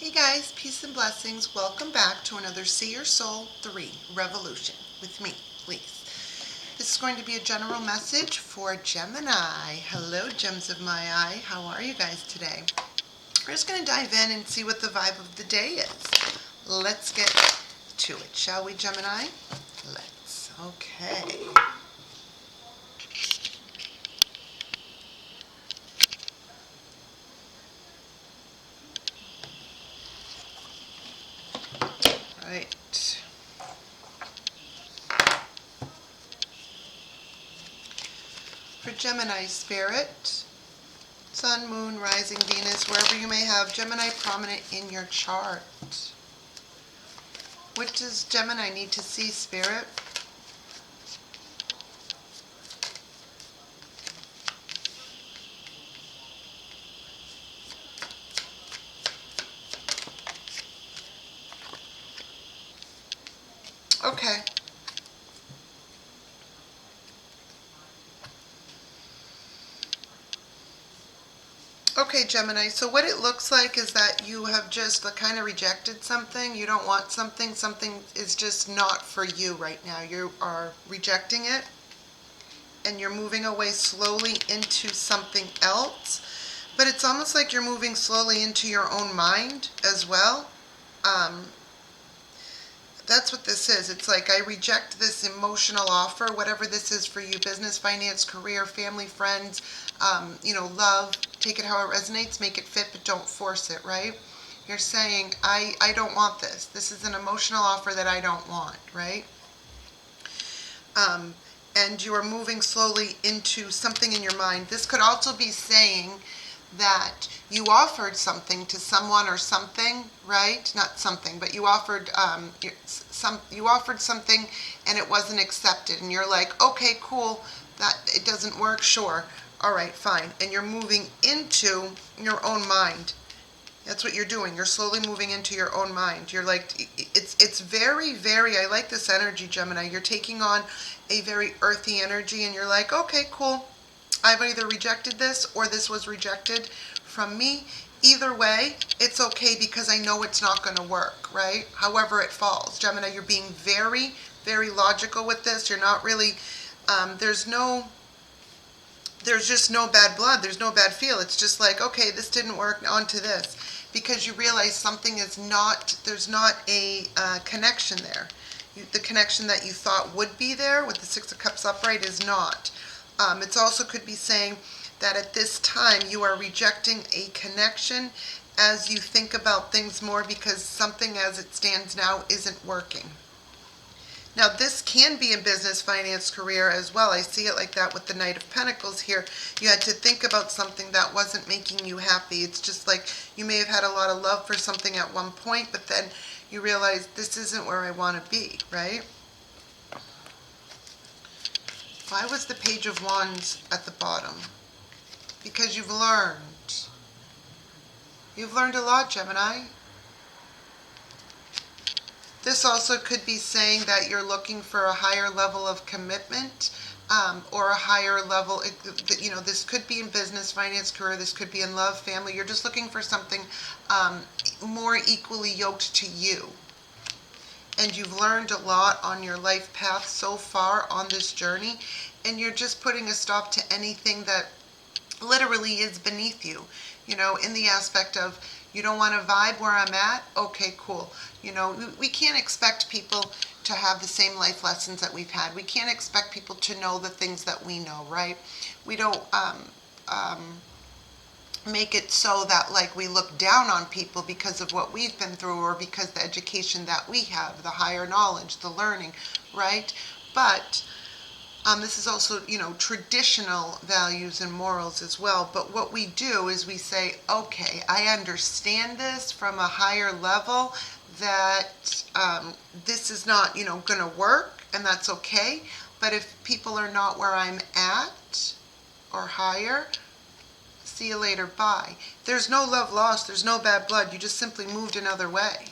Hey guys, peace and blessings. Welcome back to another See Your Soul 3 Revolution with me, please. This is going to be a general message for Gemini. Hello, gems of my eye. How are you guys today? We're just going to dive in and see what the vibe of the day is. Let's get to it, shall we, Gemini? Let's. Okay. Right. For Gemini spirit, Sun, Moon, Rising, Venus, wherever you may have Gemini prominent in your chart. What does Gemini need to see, Spirit? Okay. Okay, Gemini, so what it looks like is that you have just kind of rejected something. You don't want something. Something is just not for you right now. You are rejecting it, and you're moving away slowly into something else. But it's almost like you're moving slowly into your own mind as well. That's what this is. It's like I reject this emotional offer, whatever this is for you, business, finance, career, family, friends, love. Take it how it resonates, make it fit, but don't force it, right? You're saying, I don't want this. This is an emotional offer that I don't want, right? And you are moving slowly into something in your mind. This could also be saying that you offered something to someone or something, right? Not something, but you offered you offered something and it wasn't accepted, and you're like, okay, cool, that it doesn't work, sure, all right, fine, and you're moving into your own mind. That's what you're doing. You're slowly moving into your own mind. You're like, it's very, very, I like this energy, Gemini. You're taking on a very earthy energy, and you're like, okay, cool. I've either rejected this or this was rejected from me. Either way, it's okay because I know it's not going to work, right? However it falls. Gemini, you're being very, very logical with this. You're not really, there's just no bad blood. There's no bad feel. It's just like, okay, this didn't work, on to this. Because you realize something is not, there's not a connection there. The connection that you thought would be there with the Six of Cups upright is not. It also could be saying that at this time you are rejecting a connection as you think about things more because something as it stands now isn't working. Now this can be in business, finance, career as well. I see it like that with the Knight of Pentacles here. You had to think about something that wasn't making you happy. It's just like you may have had a lot of love for something at one point, but then you realize this isn't where I want to be, right? Why was the Page of Wands at the bottom? Because you've learned. You've learned a lot, Gemini. This also could be saying that you're looking for a higher level of commitment or a higher level, this could be in business, finance, career, this could be in love, family. You're just looking for something more equally yoked to you. And you've learned a lot on your life path so far on this journey, and you're just putting a stop to anything that literally is beneath you, in the aspect of you don't want to vibe where I'm at, okay, cool. We can't expect people to have the same life lessons that we've had. We can't expect people to know the things that we know, right? We don't make it so that like we look down on people because of what we've been through or because the education that we have, the higher knowledge, the learning, right? But this is also, traditional values and morals as well. But what we do is we say, okay, I understand this from a higher level that this is not, going to work, and that's okay. But if people are not where I'm at or higher, see you later, bye. There's no love lost, there's no bad blood, you just simply moved another way.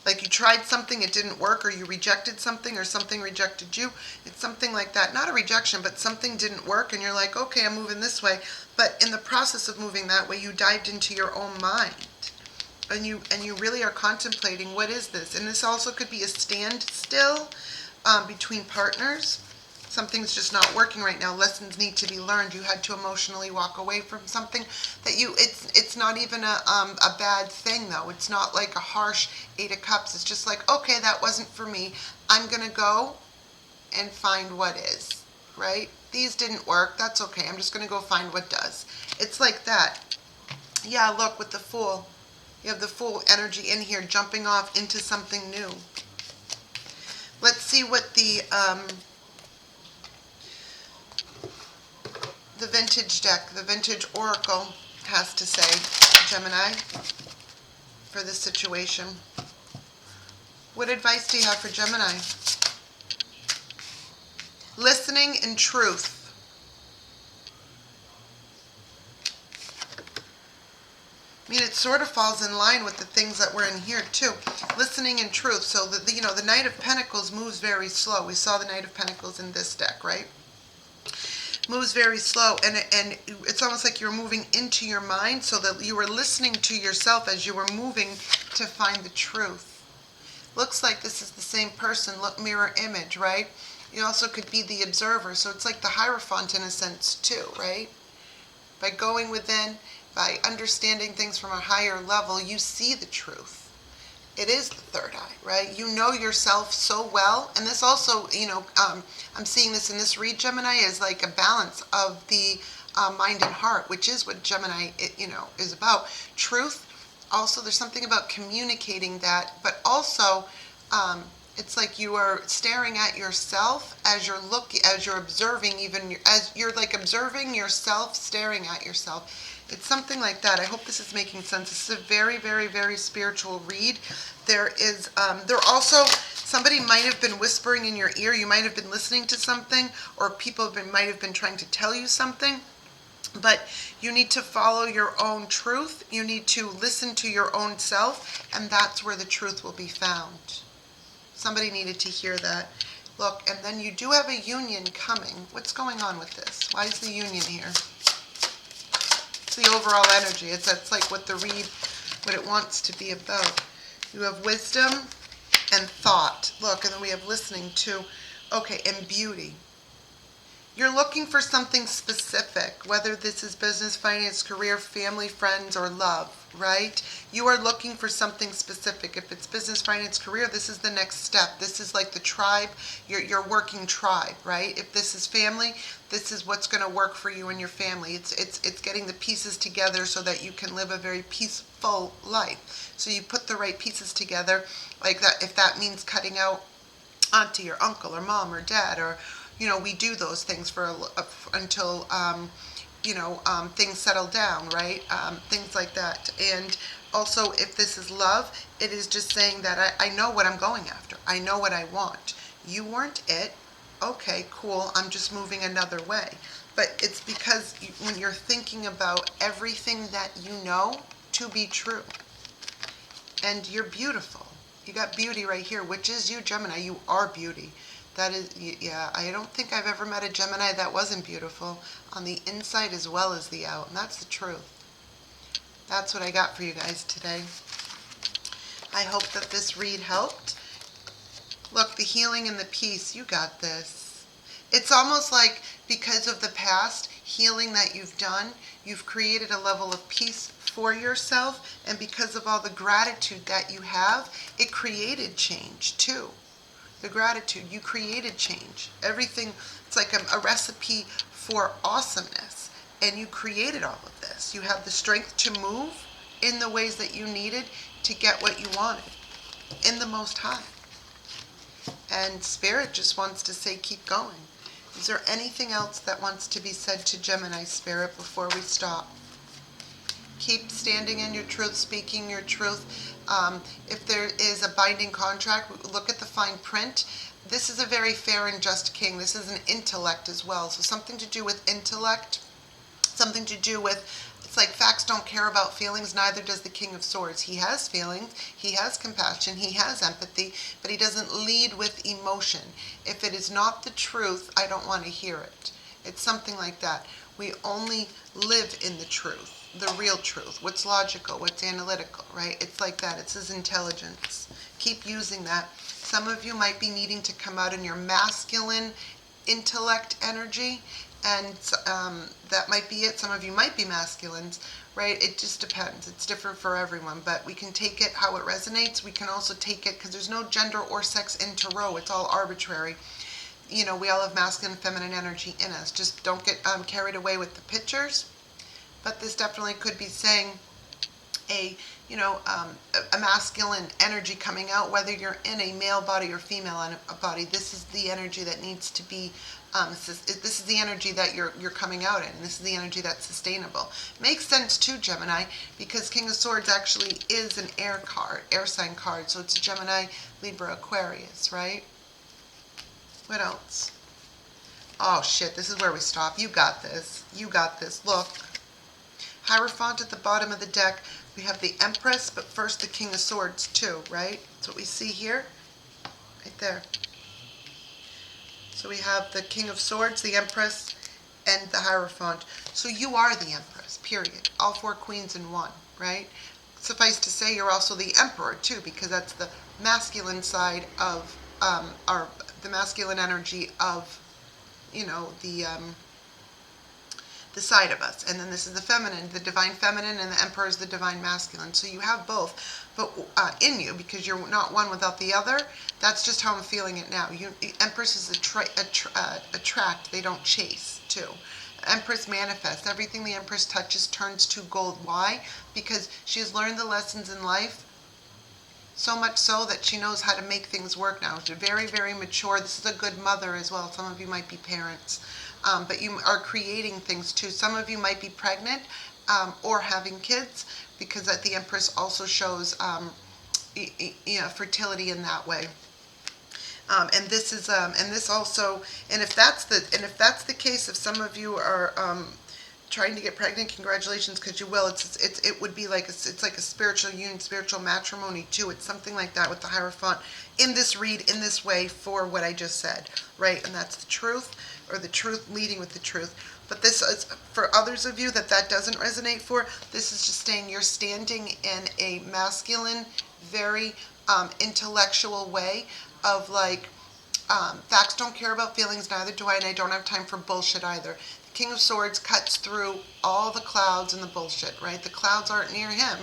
Like you tried something, it didn't work, or you rejected something, or something rejected you. It's something like that. Not a rejection, but something didn't work, and you're like, okay, I'm moving this way. But in the process of moving that way, you dived into your own mind. and you really are contemplating, what is this? And this also could be a standstill between partners. Something's just not working right now. Lessons need to be learned. You had to emotionally walk away from something that it's not even a bad thing though. It's not like a harsh 8 of Cups. It's just like, okay, that wasn't for me. I'm going to go and find what is, right? These didn't work. That's okay. I'm just going to go find what does. It's like that. Yeah, look, with the Fool. You have the Fool energy in here, jumping off into something new. Let's see what the vintage deck, the vintage oracle has to say, Gemini, for this situation. What advice do you have for Gemini? Listening and truth. I mean, it sort of falls in line with the things that were in here too. Listening and truth. So the Knight of Pentacles moves very slow. We saw the Knight of Pentacles in this deck, right? Moves very slow, and it's almost like you're moving into your mind, so that you were listening to yourself as you were moving to find the truth. Looks like this is the same person. Look, mirror image, right? You also could be the observer, so it's like the Hierophant in a sense too, right? By going within, by understanding things from a higher level, you see the truth. It is the third eye, right? You know yourself so well. And this also, I'm seeing this in this read, Gemini, is like a balance of the mind and heart, which is what Gemini, is about. Truth. Also, there's something about communicating that, but also it's like you are staring at yourself as you're observing, even as you're like observing yourself, staring at yourself. It's something like that. I hope this is making sense. This is a very, very, very spiritual read. There also, somebody might have been whispering in your ear. You might have been listening to something, or people might have been trying to tell you something. But you need to follow your own truth. You need to listen to your own self, and that's where the truth will be found. Somebody needed to hear that. Look, and then you do have a union coming. What's going on with this? Why is the union here? The overall energy. That's like what the read, what it wants to be about. You have wisdom and thought. Look, and then we have listening too. Okay, and beauty. You're looking for something specific, whether this is business, finance, career, family, friends, or love, right? You are looking for something specific. If it's business, finance, career, this is the next step. This is like the tribe, your working tribe, right? If this is family, this is what's going to work for you and your family. It's getting the pieces together so that you can live a very peaceful life. So you put the right pieces together, like that. If that means cutting out auntie or uncle or mom or dad, or we do those things until things settle down, right? Things like that. And also, if this is love, it is just saying that I know what I'm going after. I know what I want. You weren't it. Okay, cool. I'm just moving another way. But it's because when you're thinking about everything that you know to be true, and you're beautiful. You got beauty right here, which is you, Gemini. You are beauty. That is, yeah, I don't think I've ever met a Gemini that wasn't beautiful on the inside as well as the out, and that's the truth. That's what I got for you guys today. I hope that this read helped. Look, the healing and the peace, you got this. It's almost like because of the past healing that you've done, you've created a level of peace for yourself, and because of all the gratitude that you have, it created change too. The gratitude, you created change. Everything, it's like a recipe for awesomeness. And you created all of this. You have the strength to move in the ways that you needed to get what you wanted in the Most High. And Spirit just wants to say, keep going. Is there anything else that wants to be said to Gemini, Spirit, before we stop? Keep standing in your truth, speaking your truth. If there is a binding contract, look at the fine print. This is a very fair and just king. This is an intellect as well. So something to do with intellect, something to do with, it's like facts don't care about feelings, neither does the King of Swords. He has feelings, he has compassion, he has empathy, but he doesn't lead with emotion. If it is not the truth, I don't want to hear it. It's something like that. We only live in the truth. the real truth, what's logical, what's analytical, right? It's like that. It's his intelligence. Keep using that. Some of you might be needing to come out in your masculine intellect energy, and that might be it. Some of you might be masculines, right? It just depends. It's different for everyone, but we can take it how it resonates. We can also take it, because there's no gender or sex in tarot. It's all arbitrary. You know, we all have masculine and feminine energy in us. Just don't get carried away with the pictures. But this definitely could be saying a masculine energy coming out, whether you're in a male body or female body. This is the energy that needs to be, this is the energy that you're coming out in, and this is the energy that's sustainable. Makes sense too, Gemini, because King of Swords actually is an air card, air sign card, so it's Gemini, Libra, Aquarius, right? What else? Oh shit, this is where we stop. You got this. You got this. Look. Hierophant at the bottom of the deck. We have the Empress, but first the King of Swords too, right? That's what we see here. Right there. So we have the King of Swords, the Empress, and the Hierophant. So you are the Empress, period. All four queens in one, right? Suffice to say, you're also the Emperor too, because that's the masculine side of, the masculine energy of, the side of us. And then this is the feminine, the divine feminine, and the Emperor is the divine masculine. So you have both, but in you, because you're not one without the other. That's just how I'm feeling it now. Empresses attract, they don't chase too. Empress manifests. Everything the Empress touches turns to gold. Why? Because she has learned the lessons in life, so much so that she knows how to make things work now. She's very, very mature. This is a good mother as well. Some of you might be parents. But you are creating things too. Some of you might be pregnant or having kids, because the Empress also shows fertility in that way. And this is and this also, and if that's the case, if some of you are trying to get pregnant, congratulations, because you will. It would be like it's like a spiritual union, spiritual matrimony too. It's something like that with the Hierophant in this read, in this way, for what I just said, right? And that's the truth, or the truth leading with the truth. But this is for others of you that doesn't resonate for. This is just saying you're standing in a masculine, very intellectual way of like, facts don't care about feelings, neither do I, and I don't have time for bullshit either. The King of Swords cuts through all the clouds and the bullshit, right? The clouds aren't near him,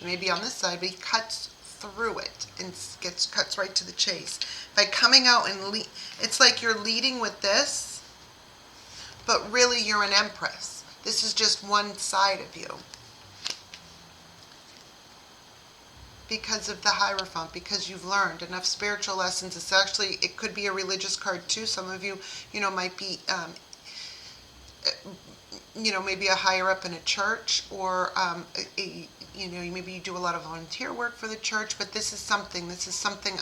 maybe on this side, but he cuts through it and cuts right to the chase. By coming out and it's like you're leading with this, but really you're an Empress. This is just one side of you. Because of the Hierophant, because you've learned enough spiritual lessons. It's actually, it could be a religious card too. Some of you, might be, maybe a higher up in a church, or maybe you do a lot of volunteer work for the church. But this is something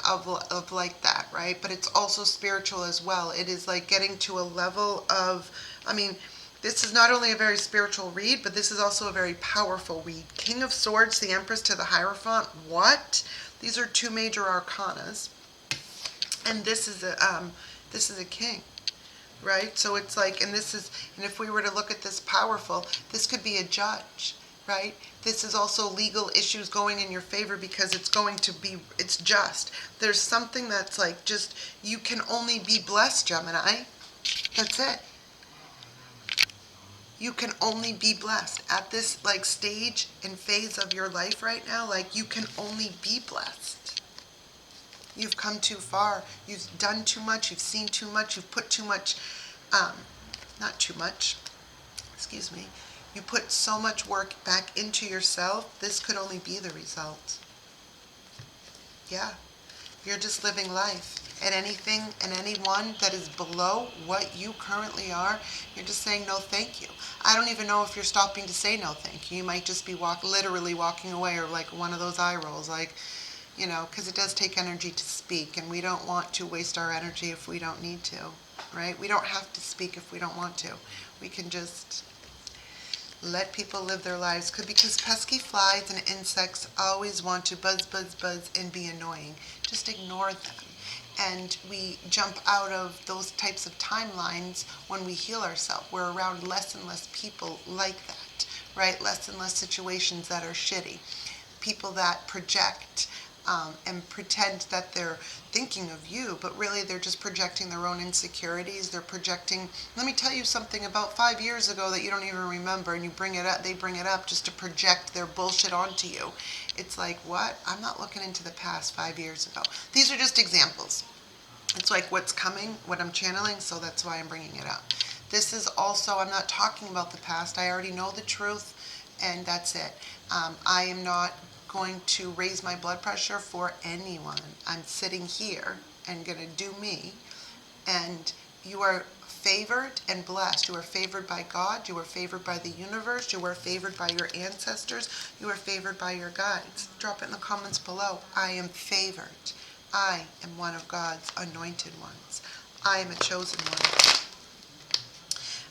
of like that, right? But it's also spiritual as well. It is like getting to a level of, this is not only a very spiritual read, but this is also a very powerful read. King of Swords, the Empress to the Hierophant. What? These are two major arcanas, and this is a king, right? So it's like, and if we were to look at this powerful, this could be a judge, right? This is also legal issues going in your favor, because it's just. There's something that's like, just, you can only be blessed, Gemini. That's it. You can only be blessed at this like stage and phase of your life right now. Like, you can only be blessed. You've come too far. You've done too much. You've seen too much. You've put too much, not too much, excuse me. You put so much work back into yourself. This could only be the result. Yeah. You're just living life. And anything and anyone that is below what you currently are, you're just saying no thank you. I don't even know if you're stopping to say no thank you. You might just be literally walking away, or like one of those eye rolls, like, because it does take energy to speak, and we don't want to waste our energy if we don't need to, right? We don't have to speak if we don't want to. We can just let people live their lives, because pesky flies and insects always want to buzz, buzz, buzz and be annoying. Just ignore them. And we jump out of those types of timelines when we heal ourselves. We're around less and less people like that, right? Less and less situations that are shitty. People that project and pretend that they're thinking of you, but really they're just projecting their own insecurities. They're projecting, let me tell you something about 5 years ago that you don't even remember, and you bring it up, they bring it up just to project their bullshit onto you. It's like, what? I'm not looking into the past 5 years ago. These are just examples. It's like what's coming, what I'm channeling, so that's why I'm bringing it up. This is also, I'm not talking about the past. I already know the truth, and that's it. I am not going to raise my blood pressure for anyone. I'm sitting here and going to do me, and you are favored and blessed. You are favored by God. You are favored by the universe. You are favored by your ancestors. You are favored by your guides. Drop it in the comments below. I am favored. I am one of God's anointed ones. I am a chosen one.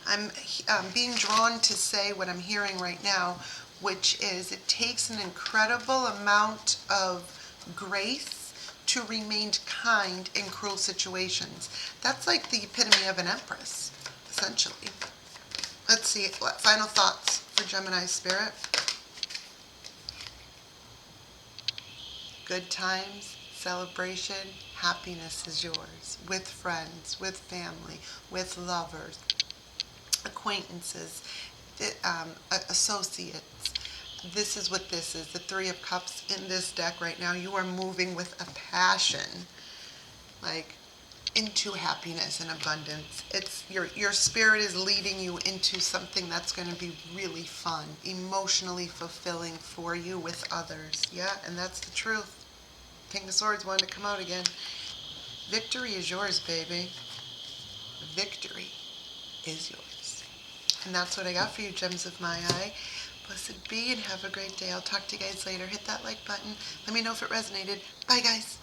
I'm being drawn to say what I'm hearing right now, which is it takes an incredible amount of grace to remain kind in cruel situations. That's like the epitome of an empress, essentially. Let's see, final thoughts for Gemini spirit. Good times, celebration, happiness is yours. With friends, with family, with lovers, acquaintances, associates. This is what this is. The Three of Cups in this deck right now. You are moving with a passion, like into happiness and abundance. It's your spirit is leading you into something that's going to be really fun, emotionally fulfilling for you with others. Yeah, and that's the truth. King of Swords wanted to come out again. Victory is yours, baby. Victory is yours. And that's what I got for you, gems of my eye. Blessed be and have a great day. I'll talk to you guys later. Hit that like button. Let me know if it resonated. Bye, guys.